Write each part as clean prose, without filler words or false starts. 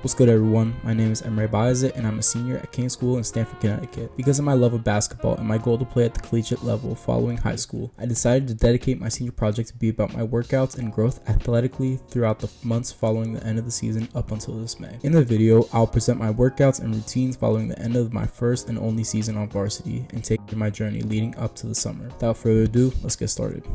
What's good, everyone? My name is Emre Bayazit and I'm a senior at King School in Stamford, Connecticut. Because of my love of basketball and my goal to play at the collegiate level following high school, I decided to dedicate my senior project to be about my workouts and growth athletically throughout the months following the end of the season up until this May. In the video, I'll present my workouts and routines following the end of my first and only season on varsity and take you my journey leading up to the summer. Without further ado, let's get started.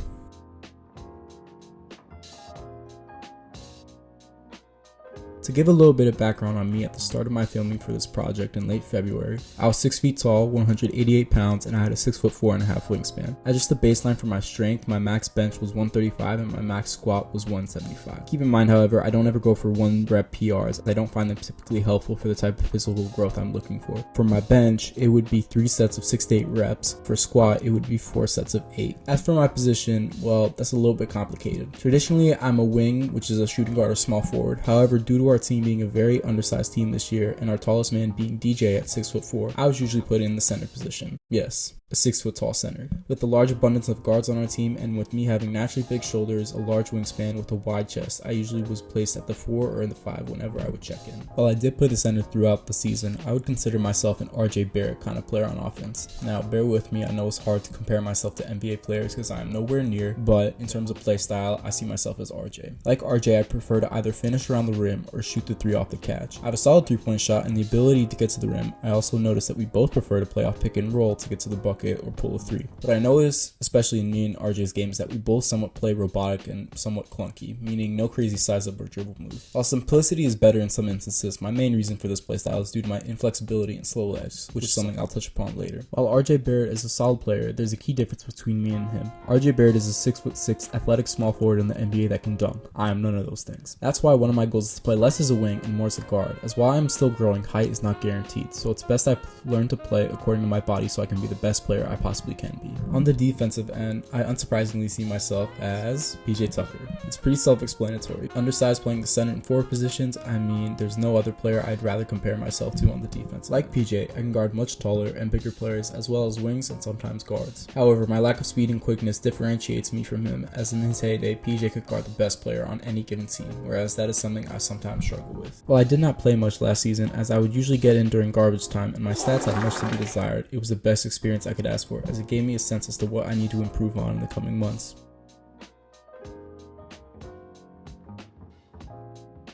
To give a little bit of background on me at the start of my filming for this project in late February, I was 6 feet tall, 188 pounds, and I had a 6'4.5" wingspan. As just the baseline for my strength, my max bench was 135 and my max squat was 175. Keep in mind, however, I don't ever go for 1 rep PRs. I don't find them typically helpful for the type of physical growth I'm looking for. For my bench, it would be 3 sets of 6 to 8 reps. For squat, it would be 4 sets of 8. As for my position, well, that's a little bit complicated. Traditionally, I'm a wing, which is a shooting guard or small forward. However, due to our team being a very undersized team this year and our tallest man being DJ at 6'4", I was usually put in the center position. Yes, a 6 foot tall center. With the large abundance of guards on our team and with me having naturally big shoulders, a large wingspan with a wide chest, I usually was placed at the 4 or in the 5 whenever I would check in. While I did play the center throughout the season, I would consider myself an RJ Barrett kind of player on offense. Now, bear with me, I know it's hard to compare myself to NBA players because I am nowhere near, but in terms of play style, I see myself as RJ. Like RJ, I prefer to either finish around the rim or shoot the 3 off the catch. I have a solid 3-point shot and the ability to get to the rim. I also noticed that we both prefer to play off pick and roll to get to the bucket or pull a 3. What I noticed, especially in me and RJ's game, is that we both somewhat play robotic and somewhat clunky, meaning no crazy size up or dribble move. While simplicity is better in some instances, my main reason for this playstyle is due to my inflexibility and slow legs, which is something I'll touch upon later. While RJ Barrett is a solid player, there's a key difference between me and him. RJ Barrett is a 6'6" athletic small forward in the NBA that can dunk. I am none of those things. That's why one of my goals is to play less as a wing and more as a guard, as while I'm still growing, height is not guaranteed, so it's best I learn to play according to my body so I can be the best player I possibly can be. On the defensive end, I unsurprisingly see myself as PJ Tucker. It's pretty self-explanatory. Undersized playing the center and forward positions, I mean, there's no other player I'd rather compare myself to on the defense. Like PJ, I can guard much taller and bigger players as well as wings and sometimes guards. However, my lack of speed and quickness differentiates me from him, as in his heyday, PJ could guard the best player on any given team, whereas that is something I sometimes struggle with. While I did not play much last season, as I would usually get in during garbage time and my stats had much to be desired, it was the best experience I could ask for, as it gave me a sense as to what I need to improve on in the coming months.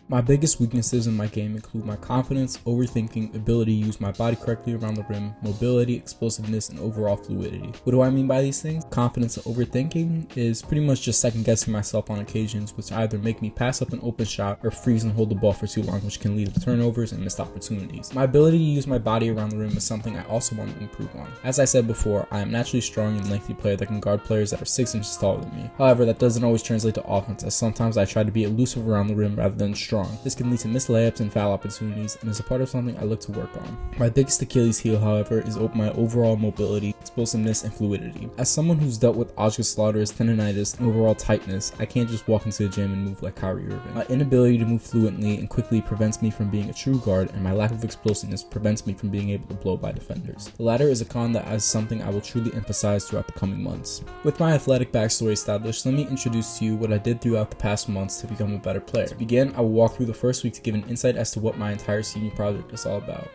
My biggest weaknesses in my game include my confidence, overthinking, ability to use my body correctly around the rim, mobility, explosiveness, and overall fluidity. What do I mean by these things? Confidence and overthinking is pretty much just second guessing myself on occasions, which either make me pass up an open shot or freeze and hold the ball for too long, which can lead to turnovers and missed opportunities. My ability to use my body around the rim is something I also want to improve on. As I said before, I am naturally strong and lengthy player that can guard players that are 6 inches taller than me. However, that doesn't always translate to offense, as sometimes I try to be elusive around the rim rather than strong. This can lead to missed layups and foul opportunities, and is a part of something I look to work on. My biggest Achilles heel, however, is my overall mobility, explosiveness, and fluidity. As someone who's dealt with osgood-Schlatters, tendonitis, and overall tightness, I can't just walk into the gym and move like Kyrie Irving. My inability to move fluently and quickly prevents me from being a true guard, and my lack of explosiveness prevents me from being able to blow by defenders. The latter is a con that is something I will truly emphasize throughout the coming months. With my athletic backstory established, let me introduce to you what I did throughout the past months to become a better player. To begin, I will walk through the first week to give an insight as to what my entire senior project is all about.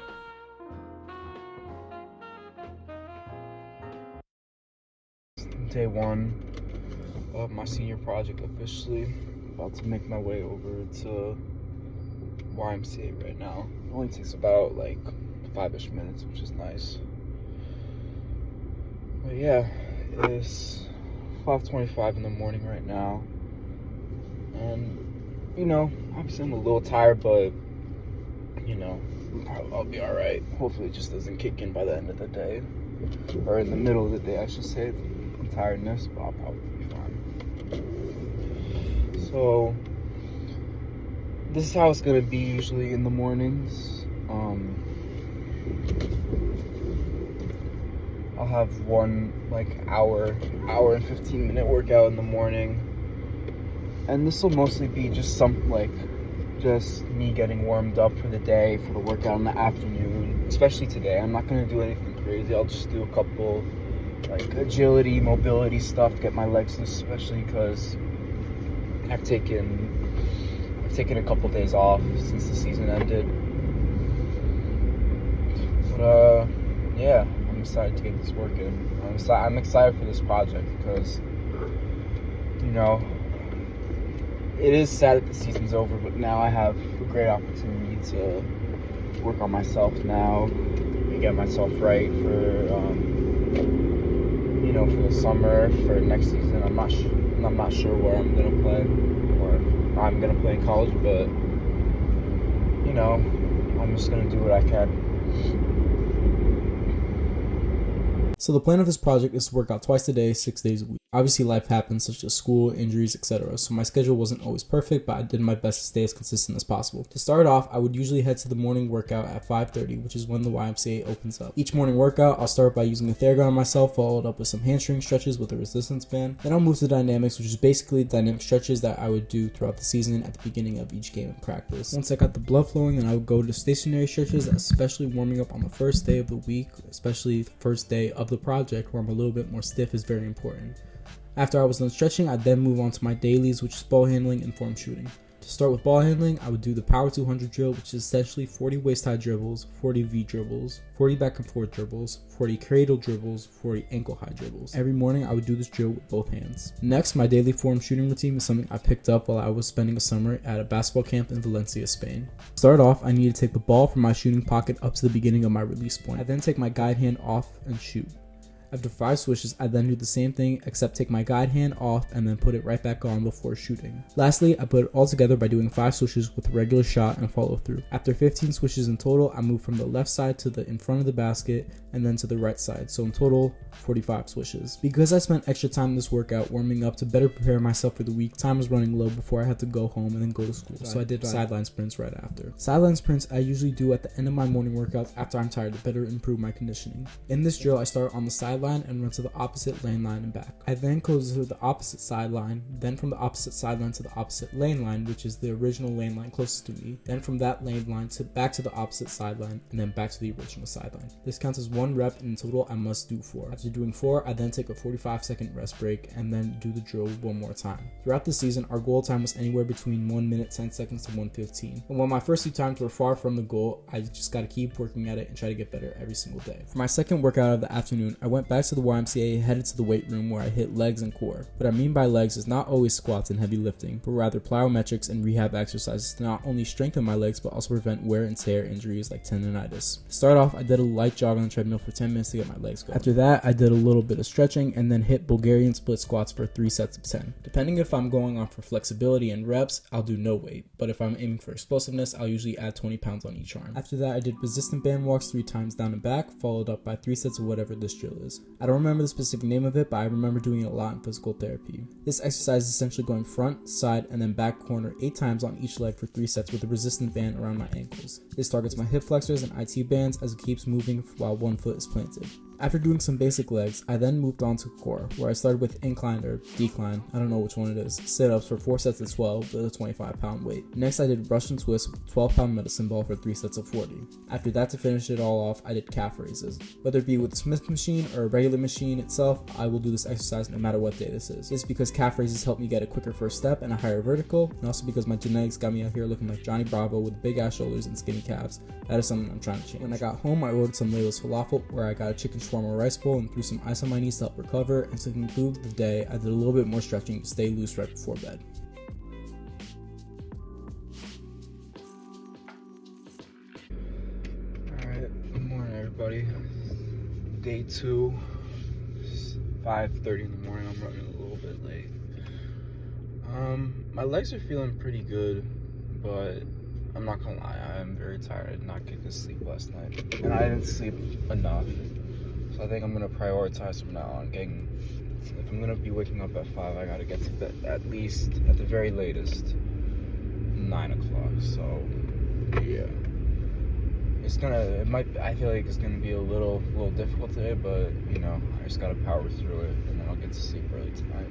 Day 1 of my senior project officially. About to make my way over to YMCA right now. It only takes about like 5-ish minutes, which is nice. But yeah, it's 5:25 in the morning right now. And you know, obviously I'm a little tired, but you know, I'll be alright. Hopefully it just doesn't kick in by the end of the day, or in the middle of the day, I should say, the tiredness, but I'll probably be fine. So this is how it's gonna be usually in the mornings. I'll have one like hour and 15-minute workout in the morning. And this will mostly be just just me getting warmed up for the day, for the workout in the afternoon, especially today. I'm not going to do anything crazy. I'll just do a couple like agility, mobility stuff to get my legs loose, especially because I've taken I've taken a couple days off since the season ended. But yeah, I'm excited to get this work in. I'm excited for this project because, you know, it is sad that the season's over, but now I have a great opportunity to work on myself now and get myself right for, for the summer, for next season. I'm not sure where I'm gonna play or if I'm gonna play in college, but I'm just gonna do what I can. So the plan of this project is to work out twice a day, 6 days a week. Obviously life happens, such as school, injuries, etc. So my schedule wasn't always perfect, but I did my best to stay as consistent as possible. To start off, I would usually head to the morning workout at 5:30, which is when the YMCA opens up. Each morning workout, I'll start by using a Theragun on myself, followed up with some hamstring stretches with a resistance band. Then I'll move to dynamics, which is basically dynamic stretches that I would do throughout the season at the beginning of each game in practice. Once I got the blood flowing, then I would go to stationary stretches, especially warming up on the first day of the week, especially the first day of the project where I'm a little bit more stiff is very important. After I was done stretching, I'd then move on to my dailies, which is ball handling and form shooting. To start with ball handling, I would do the Power 200 drill, which is essentially 40 waist-high dribbles, 40 V dribbles, 40 back and forth dribbles, 40 cradle dribbles, 40 ankle-high dribbles. Every morning, I would do this drill with both hands. Next, my daily form shooting routine is something I picked up while I was spending a summer at a basketball camp in Valencia, Spain. To start off, I need to take the ball from my shooting pocket up to the beginning of my release point. I then take my guide hand off and shoot. After 5 swishes, I then do the same thing except take my guide hand off and then put it right back on before shooting. Lastly, I put it all together by doing 5 swishes with a regular shot and follow through. After 15 swishes in total, I move from the left side to the in front of the basket and then to the right side, so in total 45 swishes. Because I spent extra time in this workout warming up to better prepare myself for the week, time was running low before I had to go home and then go to school, so I did sideline sprints right after. Sideline sprints I usually do at the end of my morning workouts after I'm tired to better improve my conditioning. In this drill, I start on the sideline and run to the opposite lane line and back. I then go to the opposite sideline, then from the opposite sideline to the opposite lane line, which is the original lane line closest to me, then from that lane line to back to the opposite sideline, and then back to the original sideline. This counts as 1 rep, and in total I must do 4. After doing 4, I then take a 45-second rest break and then do the drill 1 more time. Throughout the season, our goal time was anywhere between 1 minute 10 seconds to 1:15. And while my first 2 times were far from the goal, I just gotta keep working at it and try to get better every single day. For my second workout of the afternoon, I went back to the YMCA, headed to the weight room where I hit legs and core. What I mean by legs is not always squats and heavy lifting, but rather plyometrics and rehab exercises to not only strengthen my legs but also prevent wear and tear injuries like tendonitis. To start off, I did a light jog on the treadmill for 10 minutes to get my legs going. After that, I did a little bit of stretching and then hit Bulgarian split squats for 3 sets of 10. Depending if I'm going on for flexibility and reps, I'll do no weight, but if I'm aiming for explosiveness, I'll usually add 20 pounds on each arm. After that, I did resistant band walks 3 times down and back, followed up by 3 sets of whatever this drill is. I don't remember the specific name of it, but I remember doing it a lot in physical therapy. This exercise is essentially going front, side, and then back corner 8 times on each leg for 3 sets with a resistant band around my ankles. This targets my hip flexors and IT bands as it keeps moving while one foot is planted. After doing some basic legs, I then moved on to core, where I started with incline or decline, I don't know which one it is, sit-ups for 4 sets of 12 with a 25-pound weight. Next, I did Russian twists with a 12-pound medicine ball for 3 sets of 40. After that, to finish it all off, I did calf raises. Whether it be with the Smith machine or a regular machine itself, I will do this exercise no matter what day this is. This is because calf raises help me get a quicker first step and a higher vertical, and also because my genetics got me out here looking like Johnny Bravo with big ass shoulders and skinny calves. That is something I'm trying to change. When I got home, I ordered some Layla's falafel, where I got a chicken shawarma rice bowl and threw some ice on my knees to help recover, and to conclude the day, I did a little bit more stretching to stay loose right before bed. Alright, good morning everybody. Day 2, 5:30 in the morning, I'm running a little bit late. My legs are feeling pretty good, but I'm not gonna lie, I am very tired. I did not get good sleep last night, and I didn't sleep enough. So I think I'm gonna prioritize from now on getting, if I'm gonna be waking up at 5, I gotta get to bed at least, at the very latest, 9 o'clock. So yeah, I feel like it's gonna be a little difficult today, but I just gotta power through it, and then I'll get to sleep early tonight.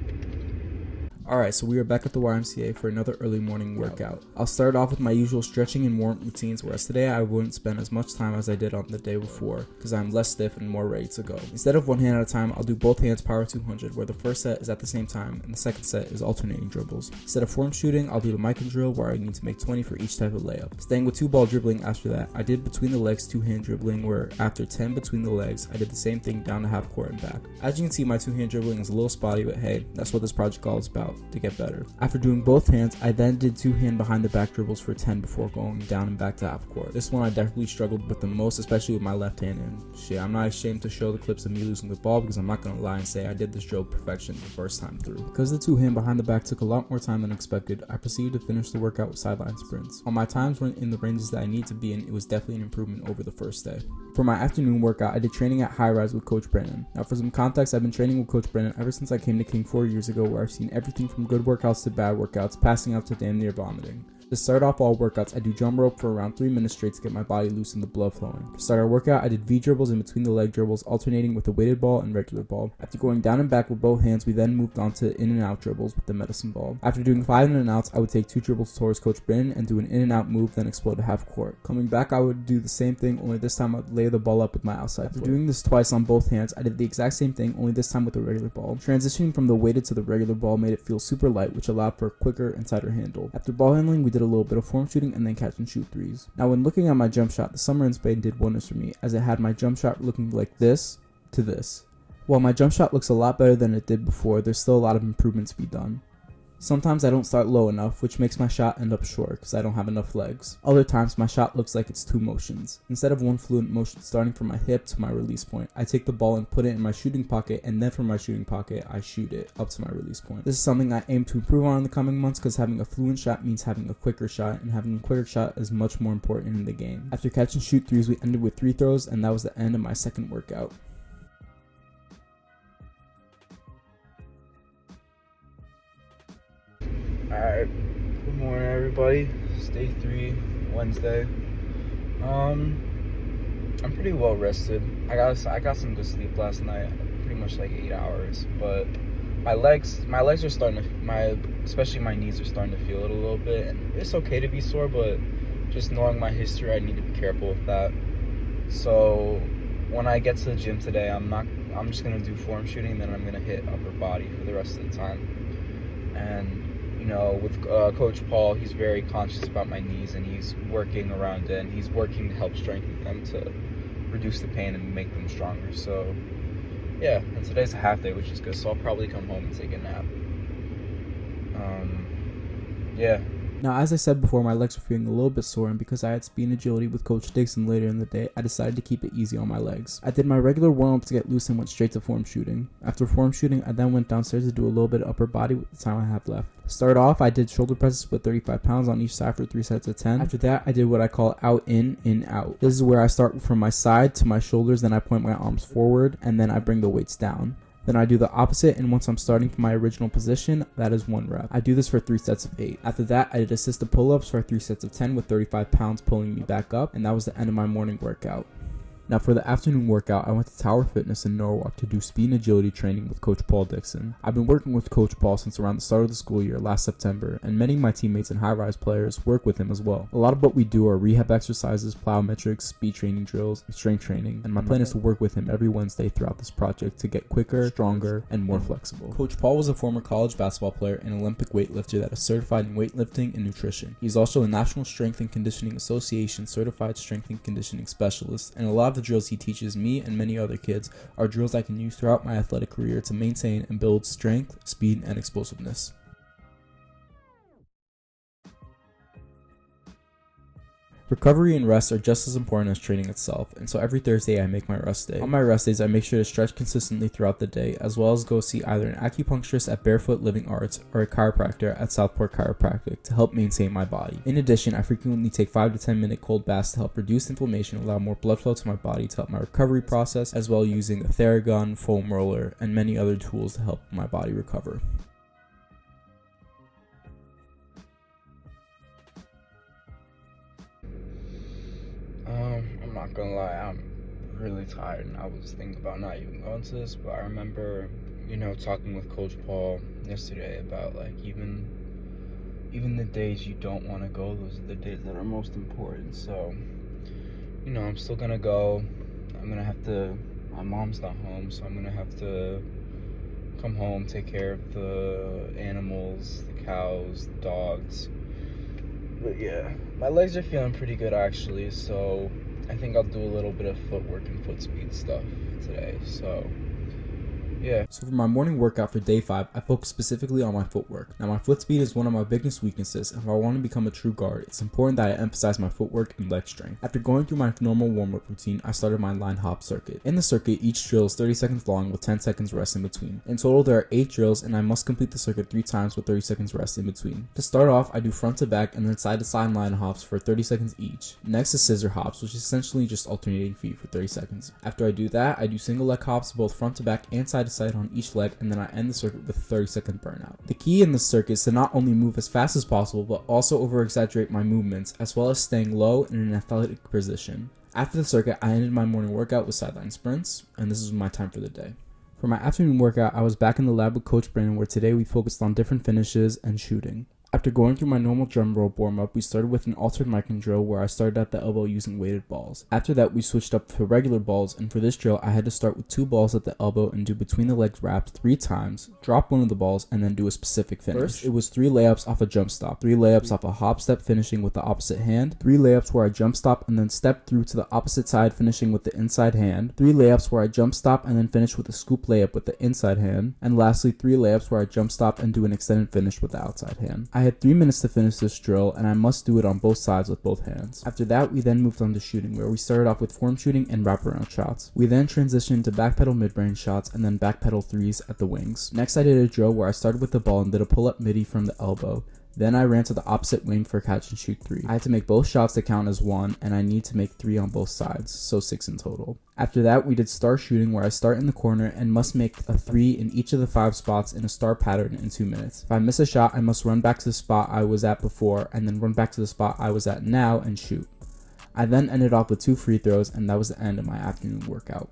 Alright, so we are back at the YMCA for another early morning workout. I'll start off with my usual stretching and warm-up routines, whereas today I wouldn't spend as much time as I did on the day before, because I'm less stiff and more ready to go. Instead of one hand at a time, I'll do both hands power 200, where the first set is at the same time, and the second set is alternating dribbles. Instead of form shooting, I'll do the mic and drill, where I need to make 20 for each type of layup. Staying with 2-ball dribbling after that, I did between the legs 2-hand dribbling, where after 10 between the legs, I did the same thing down to half court and back. As you can see, my 2-hand dribbling is a little spotty, but hey, that's what this project all is about, to get better. After doing both hands, I then did 2-hand behind the back dribbles for 10 before going down and back to half court. This one I definitely struggled with the most, especially with my left hand, and shit, I'm not ashamed to show the clips of me losing the ball because I'm not gonna lie and say I did this drill perfection the first time through. Because the 2-hand behind the back took a lot more time than expected, I proceeded to finish the workout with sideline sprints. While my times weren't in the ranges that I need to be in, it was definitely an improvement over the first day. For my afternoon workout, I did training at High Rise with Coach Brennan. Now for some context, I've been training with Coach Brennan ever since I came to King 4 years ago, where I've seen everything from good workouts to bad workouts, passing out to damn near vomiting. To start off all workouts, I do jump rope for around 3 minutes straight to get my body loose and the blood flowing. To start our workout, I did V dribbles in between the leg dribbles, alternating with a weighted ball and regular ball. After going down and back with both hands, we then moved on to in and out dribbles with the medicine ball. After doing 5 in and outs, I would take 2 dribbles towards Coach Brennan and do an in and out move, then explode to half court. Coming back, I would do the same thing, only this time I would lay the ball up with my outside foot. After doing this twice on both hands, I did the exact same thing, only this time with a regular ball. Transitioning from the weighted to the regular ball made it feel super light, which allowed for a quicker and tighter handle. After ball handling, we did a little bit of form shooting and then catch and shoot threes. Now when looking at my jump shot, the summer in Spain did wonders for me, as it had my jump shot looking like this to this. While my jump shot looks a lot better than it did before, there's still a lot of improvement to be done. Sometimes I don't start low enough, which makes my shot end up short because I don't have enough legs. Other times my shot looks like it's 2 motions. Instead of one fluent motion starting from my hip to my release point, I take the ball and put it in my shooting pocket, and then from my shooting pocket I shoot it up to my release point. This is something I aim to improve on in the coming months, because having a fluent shot means having a quicker shot, and having a quicker shot is much more important in the game. After catch and shoot threes, we ended with 3 throws, and that was the end of my second workout. Alright, good morning everybody. It's day 3, Wednesday. I'm pretty well rested. I got some good sleep last night, pretty much like 8 hours, but my legs are starting to, especially my knees are starting to feel it a little bit, and it's okay to be sore, but just knowing my history, I need to be careful with that. So when I get to the gym today, I'm just gonna do form shooting, and then I'm gonna hit upper body for the rest of the time. And you know, with Coach Paul, he's very conscious about my knees, and he's working around it, and he's working to help strengthen them to reduce the pain and make them stronger. So yeah, and today's a half day, which is good, so I'll probably come home and take a nap. Yeah. Now, as I said before, my legs were feeling a little bit sore, and because I had speed and agility with Coach Dixon later in the day, I decided to keep it easy on my legs. I did my regular warm-up to get loose and went straight to form shooting. After form shooting, I then went downstairs to do a little bit of upper body with the time I have left. To start off, I did shoulder presses with 35 pounds on each side for 3 sets of 10. After that, I did what I call out, in, out. This is where I start from my side to my shoulders, then I point my arms forward, and then I bring the weights down. Then I do the opposite, and once I'm starting from my original position, that is 1 rep. I do this for 3 sets of 8. After that, I did assisted pull-ups for 3 sets of 10 with 35 pounds pulling me back up, and that was the end of my morning workout. Now for the afternoon workout, I went to Tower Fitness in Norwalk to do speed and agility training with Coach Paul Dixon. I've been working with Coach Paul since around the start of the school year last September, and many of my teammates and high-rise players work with him as well. A lot of what we do are rehab exercises, plyometrics, speed training drills, and strength training, and my plan is to work with him every Wednesday throughout this project to get quicker, stronger, and more flexible. Coach Paul was a former college basketball player and Olympic weightlifter that is certified in weightlifting and nutrition. He's also a National Strength and Conditioning Association certified strength and conditioning specialist, and a lot of the drills he teaches me and many other kids are drills I can use throughout my athletic career to maintain and build strength, speed, and explosiveness. Recovery and rest are just as important as training itself, and so every Thursday I make my rest day. On my rest days, I make sure to stretch consistently throughout the day, as well as go see either an acupuncturist at Barefoot Living Arts or a chiropractor at Southport Chiropractic to help maintain my body. In addition, I frequently take 5 to 10 minute cold baths to help reduce inflammation, allow more blood flow to my body to help my recovery process, as well using a Theragun, foam roller, and many other tools to help my body recover. I'm not gonna lie, I'm really tired, and I was thinking about not even going to this, but I remember talking with Coach Paul yesterday about like even the days you don't want to go, those are the days that are most important. So, I'm still gonna go. I'm gonna have to. My mom's not home, so I'm gonna have to come home, take care of the animals, the cows, the dogs. But yeah, my legs are feeling pretty good actually, so I think I'll do a little bit of footwork and foot speed stuff today. So yeah. So for my morning workout for day 5, I focus specifically on my footwork. Now my foot speed is one of my biggest weaknesses, and if I want to become a true guard, it's important that I emphasize my footwork and leg strength. After going through my normal warm-up routine, I started my line hop circuit. In the circuit, each drill is 30 seconds long with 10 seconds rest in between. In total, there are 8 drills, and I must complete the circuit 3 times with 30 seconds rest in between. To start off, I do front to back and then side to side line hops for 30 seconds each. Next is scissor hops, which is essentially just alternating feet for 30 seconds. After I do that, I do single leg hops both front to back and side to side on each leg, and then I end the circuit with a 30-second burnout. The key in this circuit is to not only move as fast as possible, but also over-exaggerate my movements, as well as staying low in an athletic position. After the circuit, I ended my morning workout with sideline sprints, and this is my time for the day. For my afternoon workout, I was back in the lab with Coach Brandon, where today we focused on different finishes and shooting. After going through my normal drum roll warm-up, we started with an altered micron drill where I started at the elbow using weighted balls. After that, we switched up to regular balls, and for this drill, I had to start with 2 balls at the elbow and do between the legs wraps 3 times, drop one of the balls, and then do a specific finish. First, it was 3 layups off a jump stop, 3 layups off a hop step finishing with the opposite hand, 3 layups where I jump stop and then step through to the opposite side finishing with the inside hand, 3 layups where I jump stop and then finish with a scoop layup with the inside hand, and lastly 3 layups where I jump stop and do an extended finish with the outside hand. I had 3 minutes to finish this drill, and I must do it on both sides with both hands. After that, we then moved on to shooting, where we started off with form shooting and wraparound shots. We then transitioned to backpedal mid-range shots and then backpedal threes at the wings. Next, I did a drill where I started with the ball and did a pull-up midi from the elbow. Then I ran to the opposite wing for catch and shoot 3. I had to make both shots to count as 1, and I need to make 3 on both sides, so 6 in total. After that, we did star shooting, where I start in the corner and must make a 3 in each of the 5 spots in a star pattern in 2 minutes. If I miss a shot, I must run back to the spot I was at before, and then run back to the spot I was at now and shoot. I then ended off with 2 free throws, and that was the end of my afternoon workout.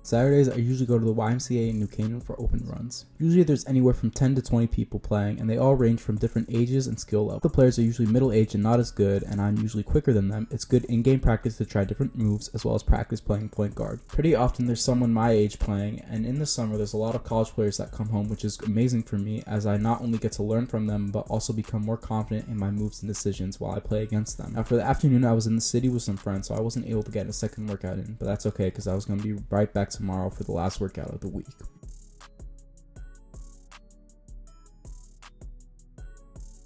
Saturdays, I usually go to the YMCA in New Canaan for open runs. Usually there's anywhere from 10 to 20 people playing, and they all range from different ages and skill levels. The players are usually middle-aged and not as good, and I'm usually quicker than them. It's good in-game practice to try different moves, as well as practice playing point guard. Pretty often there's someone my age playing, and in the summer there's a lot of college players that come home, which is amazing for me, as I not only get to learn from them, but also become more confident in my moves and decisions while I play against them. Now for the afternoon, I was in the city with some friends, so I wasn't able to get a second workout in, but that's okay, because I was going to be right back tomorrow for the last workout of the week.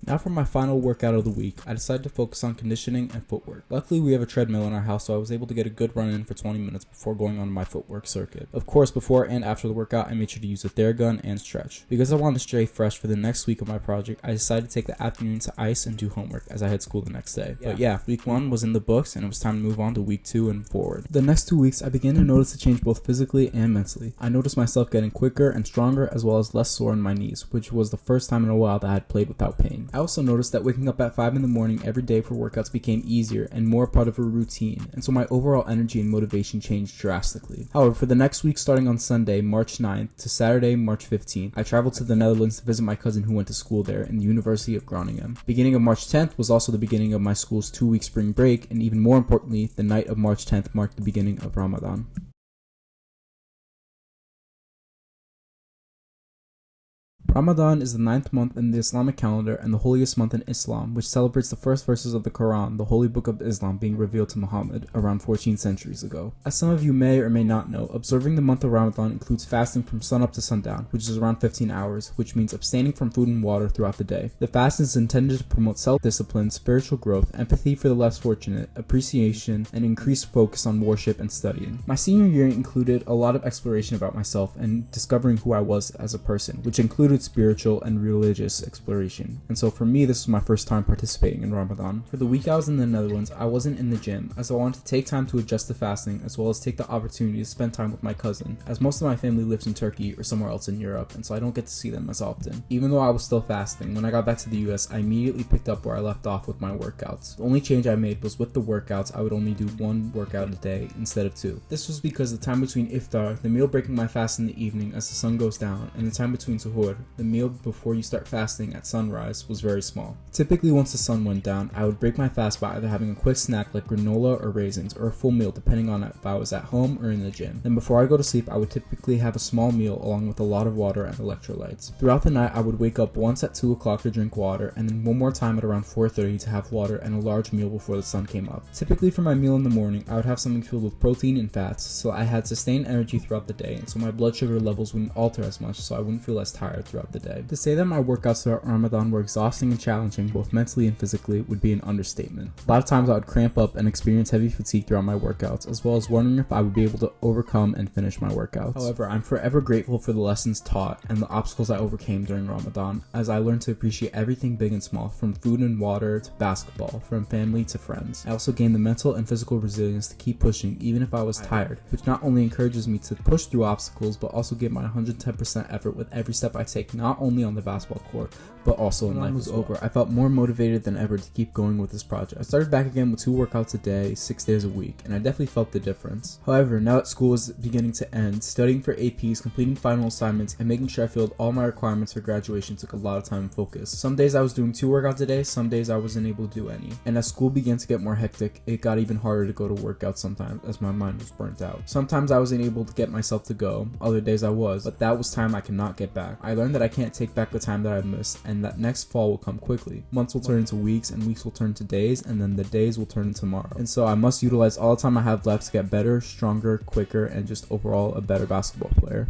Now for my final workout of the week, I decided to focus on conditioning and footwork. Luckily we have a treadmill in our house, so I was able to get a good run in for 20 minutes before going on my footwork circuit. Of course, before and after the workout, I made sure to use a Theragun and stretch. Because I wanted to stay fresh for the next week of my project, I decided to take the afternoon to ice and do homework as I had school the next day. But yeah, week 1 was in the books, and it was time to move on to week 2 and forward. The next 2 weeks, I began to notice a change both physically and mentally. I noticed myself getting quicker and stronger, as well as less sore in my knees, which was the first time in a while that I had played without pain. I also noticed that waking up at 5 in the morning every day for workouts became easier and more part of a routine, and so my overall energy and motivation changed drastically. However, for the next week starting on Sunday, March 9th to Saturday, March 15th, I traveled to the Netherlands to visit my cousin who went to school there in the University of Groningen. Beginning of March 10th was also the beginning of my school's 2-week spring break, and even more importantly, the night of March 10th marked the beginning of Ramadan. Ramadan is the 9th month in the Islamic calendar and the holiest month in Islam, which celebrates the first verses of the Quran, the holy book of Islam, being revealed to Muhammad around 14 centuries ago. As some of you may or may not know, observing the month of Ramadan includes fasting from sunup to sundown, which is around 15 hours, which means abstaining from food and water throughout the day. The fast is intended to promote self-discipline, spiritual growth, empathy for the less fortunate, appreciation, and increased focus on worship and studying. My senior year included a lot of exploration about myself and discovering who I was as a person, which included spiritual, and religious exploration. And so for me, this was my first time participating in Ramadan. For the week I was in the Netherlands, I wasn't in the gym, as I wanted to take time to adjust to fasting, as well as take the opportunity to spend time with my cousin, as most of my family lives in Turkey or somewhere else in Europe, and so I don't get to see them as often. Even though I was still fasting, when I got back to the US, I immediately picked up where I left off with my workouts. The only change I made was with the workouts, I would only do one workout a day instead of two. This was because the time between iftar, the meal breaking my fast in the evening as the sun goes down, and the time between suhoor, the meal before you start fasting at sunrise, was very small. Typically once the sun went down, I would break my fast by either having a quick snack like granola or raisins, or a full meal depending on if I was at home or in the gym. Then before I go to sleep, I would typically have a small meal along with a lot of water and electrolytes. Throughout the night, I would wake up once at 2 o'clock to drink water, and then one more time at around 4:30 to have water and a large meal before the sun came up. Typically for my meal in the morning, I would have something filled with protein and fats, so I had sustained energy throughout the day, and so my blood sugar levels wouldn't alter as much, so I wouldn't feel as tired throughout the day. To say that my workouts throughout Ramadan were exhausting and challenging both mentally and physically would be an understatement. A lot of times I would cramp up and experience heavy fatigue throughout my workouts, as well as wondering if I would be able to overcome and finish my workouts. However, I'm forever grateful for the lessons taught and the obstacles I overcame during Ramadan, as I learned to appreciate everything big and small, from food and water to basketball, from family to friends. I also gained the mental and physical resilience to keep pushing even if I was tired, which not only encourages me to push through obstacles, but also give my 110% effort with every step I take, not only on the basketball court, but also in life. When it was over, I felt more motivated than ever to keep going with this project. I started back again with 2 workouts a day, 6 days a week, and I definitely felt the difference. However, now that school is beginning to end, studying for APs, completing final assignments, and making sure I filled all my requirements for graduation took a lot of time and focus. Some days I was doing 2 workouts a day, some days I wasn't able to do any. And as school began to get more hectic, it got even harder to go to workouts sometimes, as my mind was burnt out. Sometimes I wasn't able to get myself to go, other days I was, but that was time I cannot get back. I learned that I can't take back the time that I've missed, and that next fall will come quickly. Months will turn into weeks, and weeks will turn to days, and then the days will turn into tomorrow. And so I must utilize all the time I have left to get better, stronger, quicker, and just overall a better basketball player.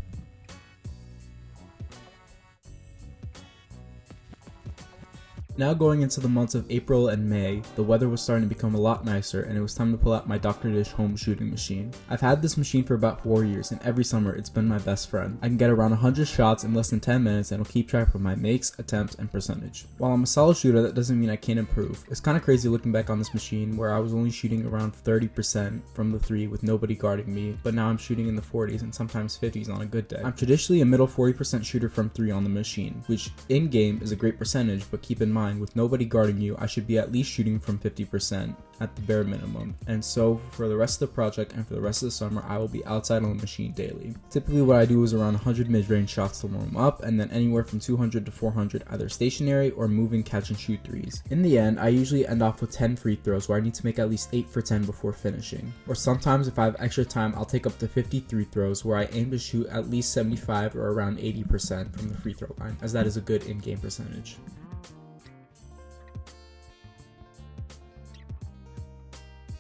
Now going into the months of April and May, the weather was starting to become a lot nicer, and it was time to pull out my Dr. Dish home shooting machine. I've had this machine for about 4 years, and every summer it's been my best friend. I can get around 100 shots in less than 10 minutes, and it'll keep track of my makes, attempts, and percentage. While I'm a solid shooter, that doesn't mean I can't improve. It's kind of crazy looking back on this machine, where I was only shooting around 30% from the 3 with nobody guarding me, but now I'm shooting in the 40s and sometimes 50s on a good day. I'm traditionally a middle 40% shooter from 3 on the machine, which in-game is a great percentage, but keep in mind, with nobody guarding you, I should be at least shooting from 50% at the bare minimum. And so for the rest of the project and for the rest of the summer, I will be outside on the machine daily. Typically what I do is around 100 mid-range shots to warm up, and then anywhere from 200 to 400 either stationary or moving catch and shoot threes. In the end, I usually end off with 10 free throws, where I need to make at least 8 for 10 before finishing. Or sometimes if I have extra time, I'll take up to 53 throws, where I aim to shoot at least 75 or around 80% from the free throw line, as that is a good in-game percentage.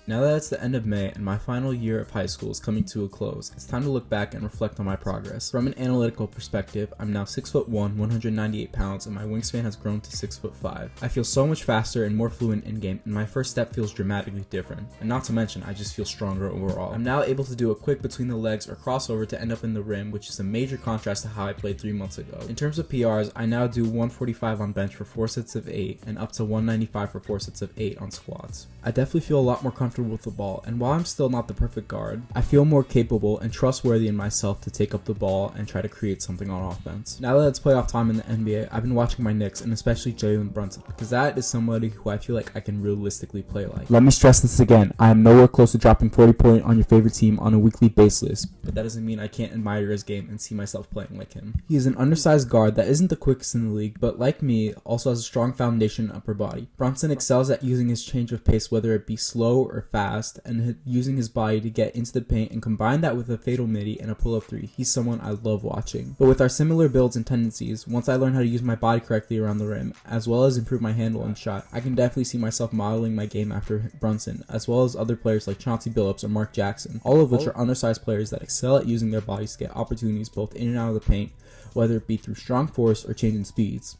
Now that it's the end of May and my final year of high school is coming to a close, it's time to look back and reflect on my progress. From an analytical perspective, I'm now 6'1", 198 pounds, and my wingspan has grown to 6'5". I feel so much faster and more fluent in-game, and my first step feels dramatically different. And not to mention, I just feel stronger overall. I'm now able to do a quick between the legs or crossover to end up in the rim, which is a major contrast to how I played 3 months ago. In terms of PRs, I now do 145 on bench for 4 sets of 8, and up to 195 for 4 sets of 8 on squats. I definitely feel a lot more comfortable with the ball, and while I'm still not the perfect guard, I feel more capable and trustworthy in myself to take up the ball and try to create something on offense. Now that it's playoff time in the NBA, I've been watching my Knicks, and especially Jalen Brunson, because that is somebody who I feel like I can realistically play like. Let me stress this again, I am nowhere close to dropping 40 points on your favorite team on a weekly basis, but that doesn't mean I can't admire his game and see myself playing like him. He is an undersized guard that isn't the quickest in the league, but like me, also has a strong foundation and upper body. Brunson excels at using his change of pace, whether it be slow or fast, and using his body to get into the paint, and combine that with a fatal midi and a pull-up 3. He's someone I love watching. But with our similar builds and tendencies, once I learn how to use my body correctly around the rim, as well as improve my handle and shot, I can definitely see myself modeling my game after Brunson, as well as other players like Chauncey Billups or Mark Jackson, all of which are undersized players that excel at using their bodies to get opportunities both in and out of the paint, whether it be through strong force or changing speeds.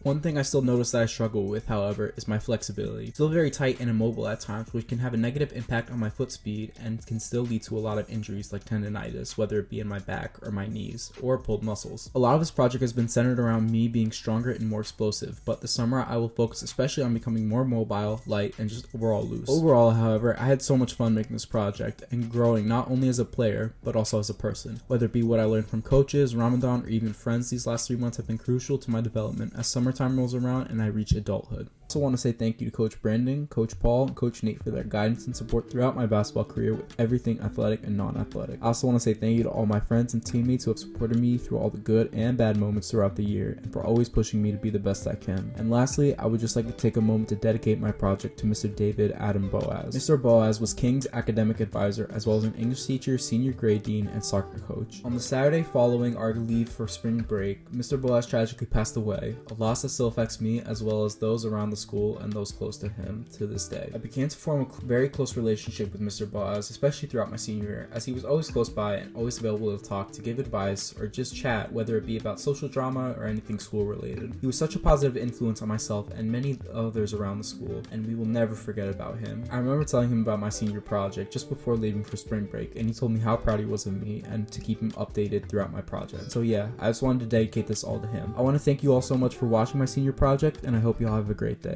One thing I still notice that I struggle with, however, is my flexibility. Still very tight and immobile at times, which can have a negative impact on my foot speed and can still lead to a lot of injuries like tendonitis, whether it be in my back or my knees, or pulled muscles. A lot of this project has been centered around me being stronger and more explosive, but this summer I will focus especially on becoming more mobile, light, and just overall loose. Overall, however, I had so much fun making this project and growing not only as a player, but also as a person. Whether it be what I learned from coaches, Ramadan, or even friends, these last 3 months have been crucial to my development as summertime rolls around and I reach adulthood. I also want to say thank you to Coach Brandon, Coach Paul, and Coach Nate for their guidance and support throughout my basketball career with everything athletic and non-athletic. I also want to say thank you to all my friends and teammates who have supported me through all the good and bad moments throughout the year and for always pushing me to be the best I can. And lastly, I would just like to take a moment to dedicate my project to Mr. David Adam Boaz. Mr. Boaz was King's academic advisor as well as an English teacher, senior grade dean, and soccer coach. On the Saturday following our leave for spring break, Mr. Boaz tragically passed away, a loss that still affects me as well as those around the school and those close to him to this day. I began to form a very close relationship with Mr. Boaz, especially throughout my senior year, as he was always close by and always available to talk, to give advice, or just chat, whether it be about social drama or anything school related. He was such a positive influence on myself and many others around the school, and we will never forget about him. I remember telling him about my senior project just before leaving for spring break, and he told me how proud he was of me and to keep him updated throughout my project. So yeah, I just wanted to dedicate this all to him. I want to thank you all so much for watching my senior project, and I hope you all have a great day.